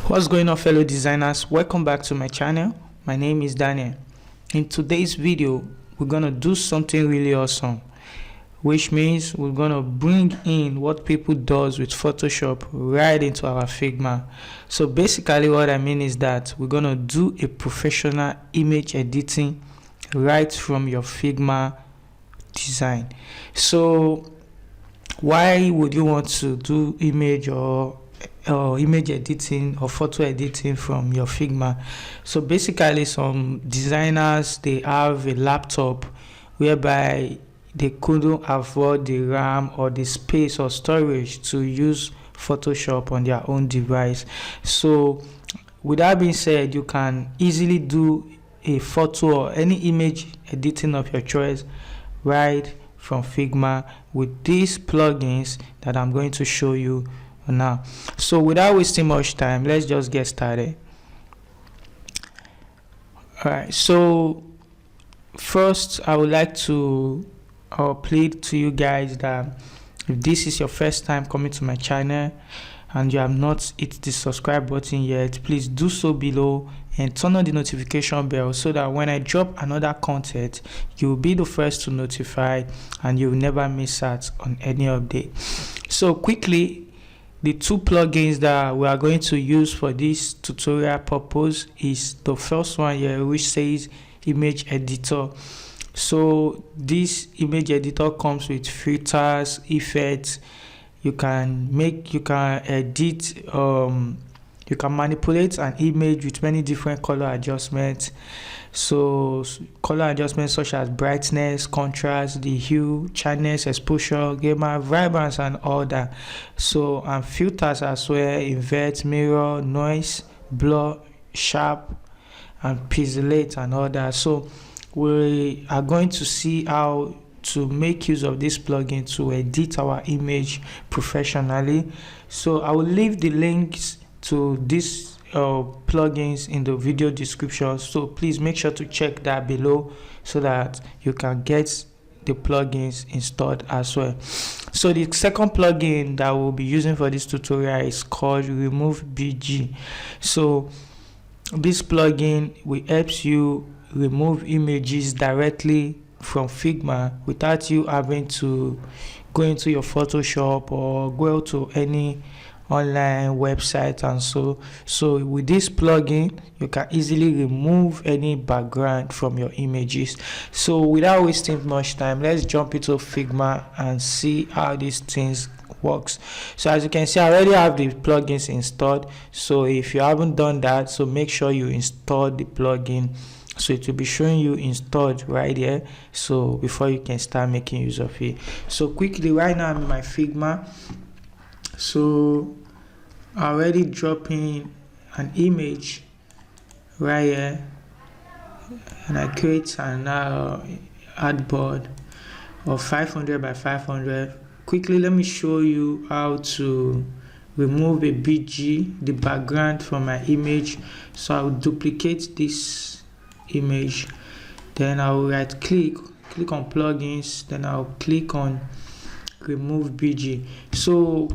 What's going on, fellow designers? Welcome back to my channel. My name is Daniel. In today's video we're gonna do something really awesome, which means we're gonna bring in what people does with Photoshop right into our Figma. So basically what I mean is that we're gonna do a professional image editing right from your Figma design. So why would you want to do image or image editing or photo editing from your Figma? So basically some designers, they have a laptop whereby they couldn't afford the RAM or the space or storage to use Photoshop on their own device. So with that being said, you can easily do a photo or any image editing of your choice right from Figma with these plugins that I'm going to show you now. So without wasting much time, let's just get started. Alright, so first I would like to plead to you guys that if this is your first time coming to my channel and you have not hit the subscribe button yet, please do so below and turn on the notification bell so that when I drop another content, you will be the first to notify and you will never miss out on any update. So quickly, the two plugins that we are going to use for this tutorial purpose is the first one here, which says image editor. So this image editor comes with filters, effects. You can edit, you can manipulate an image with many different color adjustments. So color adjustments such as brightness, contrast, the hue, sharpness, exposure, gamma, vibrance, and all that. So and filters as well: invert, mirror, noise, blur, sharp, and pixelate, and all that. So we are going to see how to make use of this plugin to edit our image professionally. So I will leave the links to this plugins in the video description, so please make sure to check that below so that you can get the plugins installed as well. So the second plugin that we'll be using for this tutorial is called Remove BG. So this plugin will help you remove images directly from Figma without you having to go into your Photoshop or go to any online website. And so with this plugin you can easily remove any background from your images. So without wasting much time, let's jump into Figma and see how these things works. So as you can see, I already have the plugins installed. So if you haven't done that, so make sure you install the plugin. So it will be showing you installed right here, so before you can start making use of it. So quickly, right now I'm in my Figma. So I already dropping an image right here, and I create an artboard of 500 by 500. Quickly, let me show you how to remove a BG, the background from my image. So I'll duplicate this image, then I'll right click on plugins, then I'll click on remove BG. So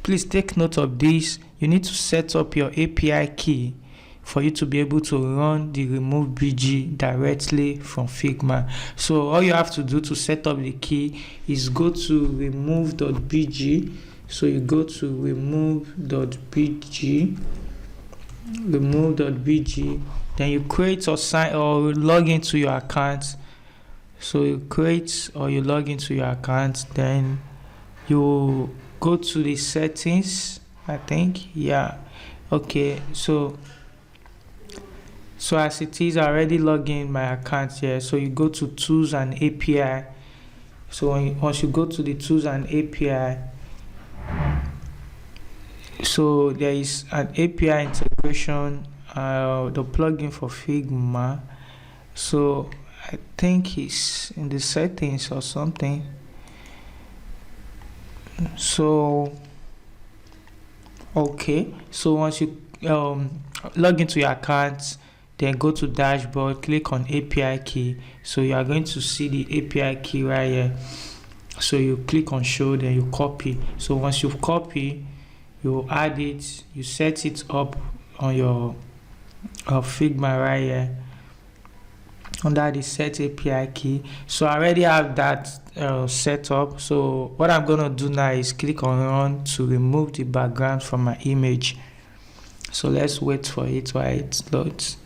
please take note of this. You need to set up your API key for you to be able to run the remove BG directly from Figma. So all you have to do to set up the key is go to remove.bg. So you go to remove.bg, then you create or sign or log into your account. So you create or you log into your account, then you go to the settings, I think, yeah, okay. So as it is, I already logged in my account here. So you go to tools and API. So once you go to the tools and API, so there is an API integration, the plugin for Figma. So I think it's in the settings or something. So okay, so once you log into your account, then go to dashboard, click on API key. So you are going to see the API key right here. So you click on show, then you copy. So once you've copied, you add it, you set it up on your Figma right here under the set API key. So I already have that set up. So what I'm gonna do now is click on run to remove the background from my image. So let's wait for it while it loads.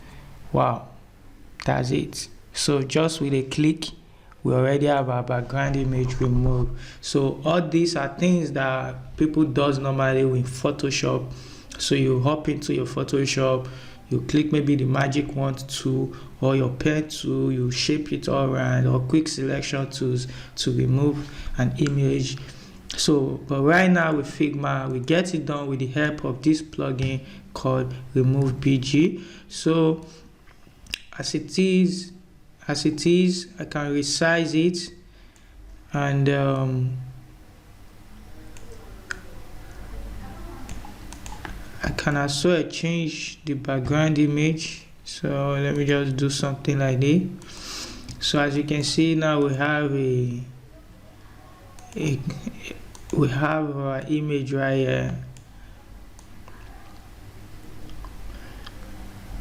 Wow, that's it. So just with a click, we already have our background image removed. So all these are things that people does normally with Photoshop. So you hop into your Photoshop, you click maybe the magic wand tool or your pen tool, you shape it all around, or quick selection tools to remove an image. So but right now with Figma, we get it done with the help of this plugin called Remove BG. So as it is, I can resize it, and I can also change the background image. So let me just do something like this. So as you can see now, we have we have our image right here.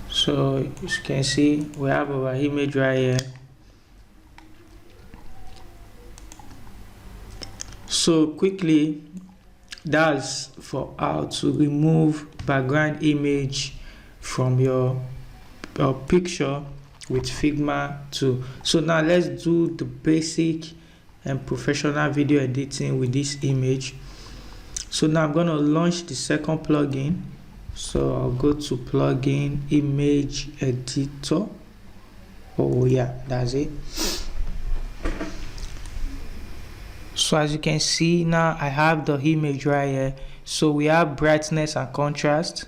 So as you can see, we have our image right here. So quickly, that's for how to remove background image from your picture with Figma too. So now let's do the basic and professional video editing with this image. So now I'm going to launch the second plugin. So I'll go to plugin image editor. Oh yeah, that's it. So as you can see now, I have the image right here. So we have brightness and contrast,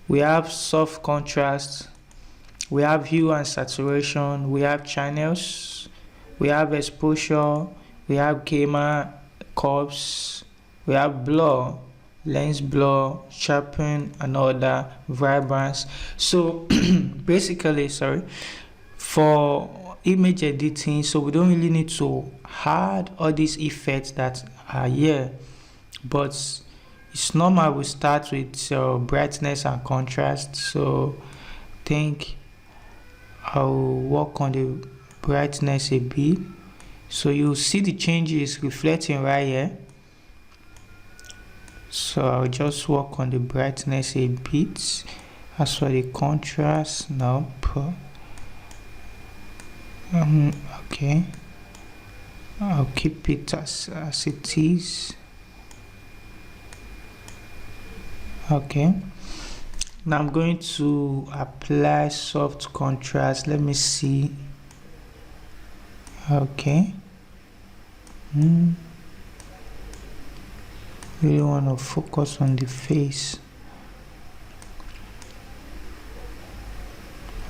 we have soft contrast, we have hue and saturation, we have channels, we have exposure, we have camera curves, we have blur, lens blur, sharpen, and other vibrance. So basically, for image editing, so we don't really need to add all these effects that are here, but it's normal we start with brightness and contrast. So I think I'll work on the brightness a bit, so you'll see the changes reflecting right here. So I'll just work on the brightness a bit. As for the contrast, nope. Okay, I'll keep it as it is. Okay, now I'm going to apply soft contrast. Let me see. Okay, really want to focus on the face.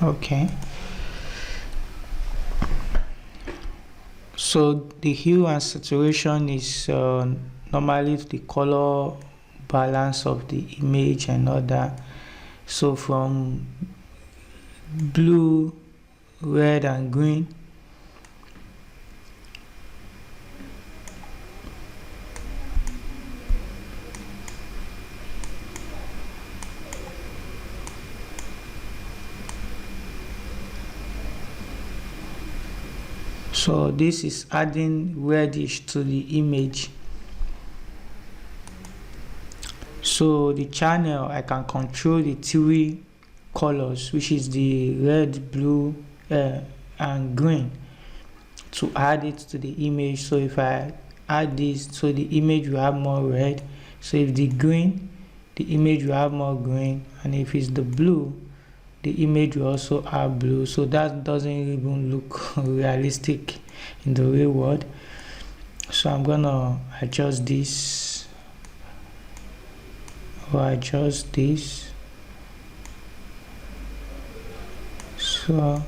Okay, so the hue and saturation is normally the color balance of the image and all that. So from blue, red, and green. So this is adding reddish to the image. So the channel, I can control the three colors, which is the red, blue, and green, to add it to the image. So if I add this, so the image will have more red. So if the green, the image will have more green, and if it's the blue, the image will also have blue. So that doesn't even look realistic in the real world. So I'm gonna adjust this, or adjust this. So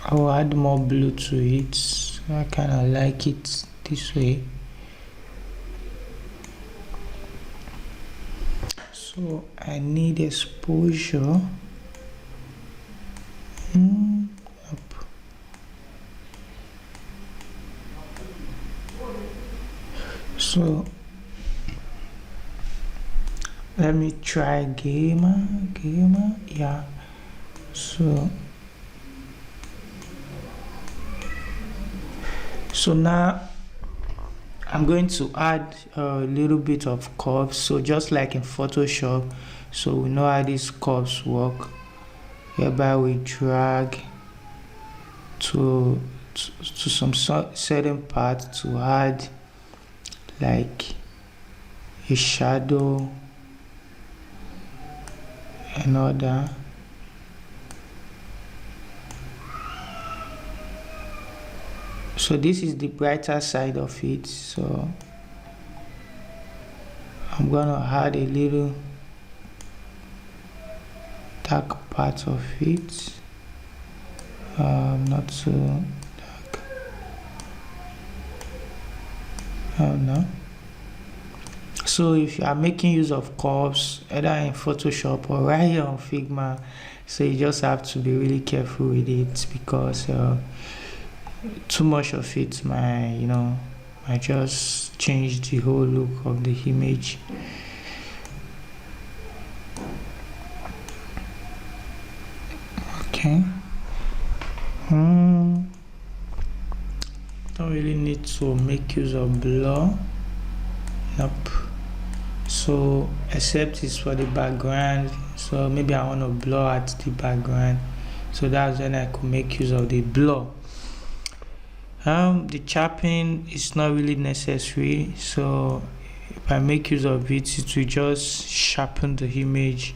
I'll add more blue to it. I kind of like it this way. So I need exposure. Up. So let me try gamer, yeah. So now I'm going to add a little bit of curves, so just like in Photoshop. So we know how these curves work, whereby we drag to some certain part to add like a shadow and other. So this is the brighter side of it, so I'm gonna add a little dark part of it, not so dark. Oh no. So if you are making use of curves either in Photoshop or right here on Figma, so you just have to be really careful with it, because too much of it might just change the whole look of the image. Okay. Don't really need to make use of blur. Nope. So except it's for the background, so maybe I want to blur out the background, so that's when I could make use of the blur. The chapping is not really necessary, so if I make use of it, it will just sharpen the image,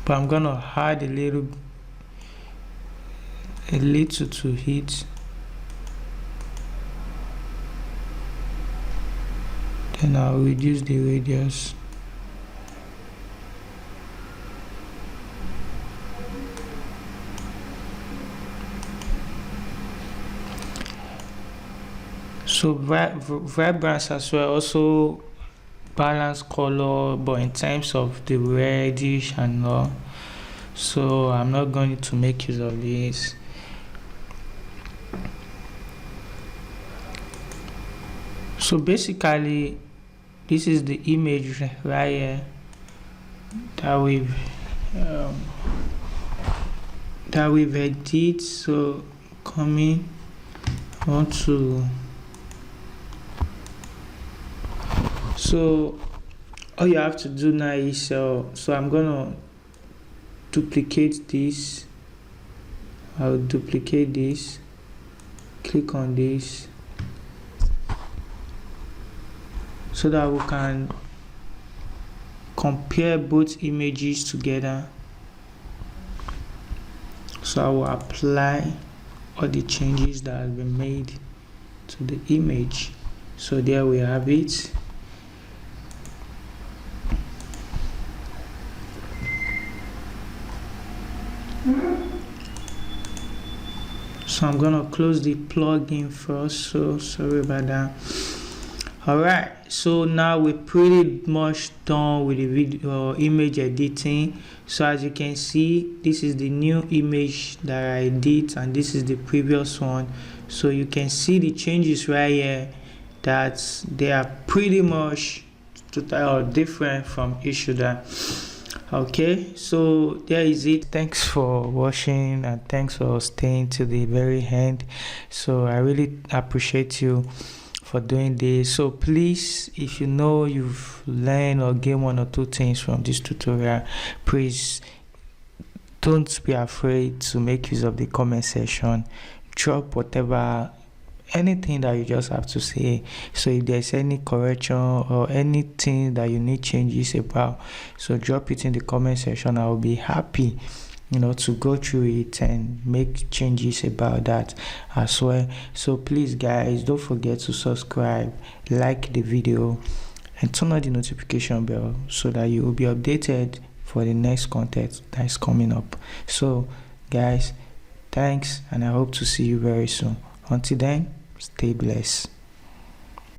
but I'm gonna add a little to it, then I'll reduce the radius. So vibrance as well, also balance color, but in terms of the reddish and all. So I'm not going to make use of this. So basically this is the image right here that we've edited. So coming on to, so all you have to do now is so I'm gonna duplicate this. I'll duplicate this, click on this, so that we can compare both images together. So I will apply all the changes that have been made to the image. So there we have it. So I'm gonna close the plugin first, so sorry about that. Alright, so now we're pretty much done with the video image editing. So as you can see, this is the new image that I did, and this is the previous one. So you can see the changes right here, that they are pretty much different from each other. Okay, so there is it. Thanks for watching, and thanks for staying to the very end. So I really appreciate you for doing this. So please, if you know you've learned or gained one or two things from this tutorial, please don't be afraid to make use of the comment section. Drop whatever, anything that you just have to say. So if there's any correction or anything that you need changes about, so drop it in the comment section. I will be happy to go through it and make changes about that as well. So please guys, don't forget to subscribe, like the video, and turn on the notification bell so that you will be updated for the next content that is coming up. So guys, thanks, and I hope to see you very soon. Until then, stay blessed.